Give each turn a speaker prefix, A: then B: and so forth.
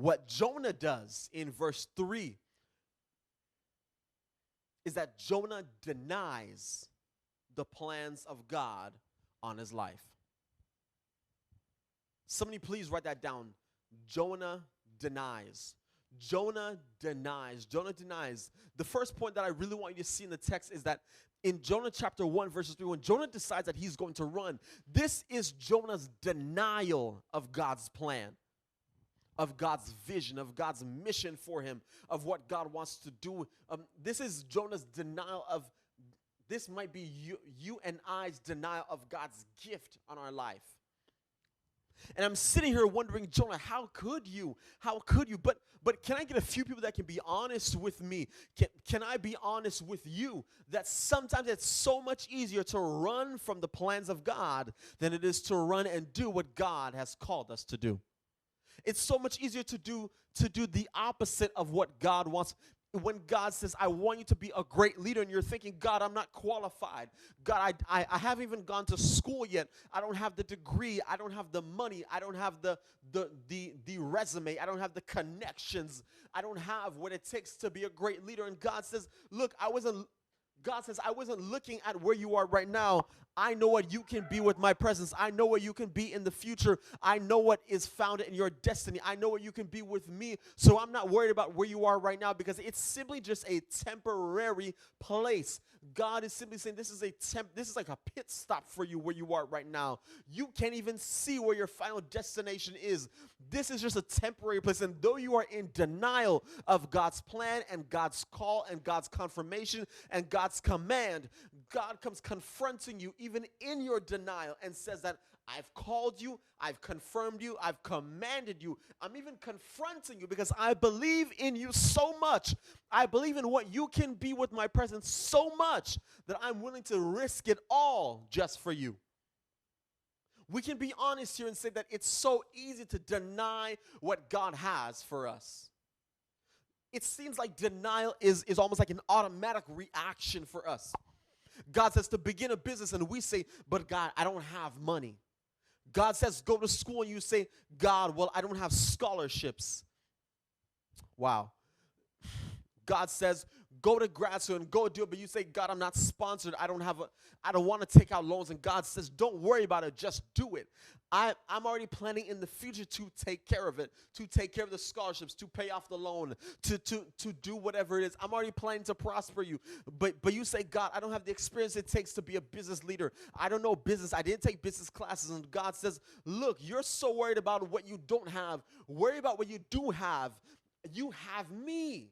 A: What Jonah does in verse 3 is that Jonah denies the plans of God on his life. Somebody please write that down. Jonah denies. Jonah denies. Jonah denies. The first point that I really want you to see in the text is that in Jonah chapter 1, verses 3, when Jonah decides that he's going to run, this is Jonah's denial of God's plan, of God's vision, of God's mission for him, of what God wants to do. This is Jonah's denial of, this might be you and I's denial of God's gift on our life. And I'm sitting here wondering, Jonah, how could you? How could you? But can I get a few people that can be honest with me? Can I be honest with you that sometimes it's so much easier to run from the plans of God than it is to run and do what God has called us to do? It's so much easier to do the opposite of what God wants. When God says, I want you to be a great leader, and you're thinking, God, I'm not qualified. God, I haven't even gone to school yet. I don't have the degree. I don't have the money. I don't have the resume. I don't have the connections. I don't have what it takes to be a great leader. And God says, look, God says, I wasn't looking at where you are right now. I know what you can be with my presence. I know what you can be in the future. I know what is found in your destiny. I know what you can be with me. So I'm not worried about where you are right now because it's simply just a temporary place. God is simply saying this is like a pit stop for you where you are right now. You can't even see where your final destination is. This is just a temporary place. And though you are in denial of God's plan and God's call and God's confirmation and God's command, God comes confronting you even in your denial and says that I've called you, I've confirmed you, I've commanded you. I'm even confronting you because I believe in you so much. I believe in what you can be with my presence so much that I'm willing to risk it all just for you. We can be honest here and say that it's so easy to deny what God has for us. It seems like denial is almost like an automatic reaction for us. God says to begin a business and we say, but God, I don't have money. God says go to school and you say, God, well, I don't have scholarships. Wow. God says go to grad school and go do it, but you say, God, I'm not sponsored. I don't want to take out loans. And God says, don't worry about it. Just do it. I'm already planning in the future to take care of it, to take care of the scholarships, to pay off the loan, to do whatever it is. I'm already planning to prosper you. But you say, God, I don't have the experience it takes to be a business leader. I don't know business. I didn't take business classes. And God says, look, you're so worried about what you don't have. Worry about what you do have. You have me.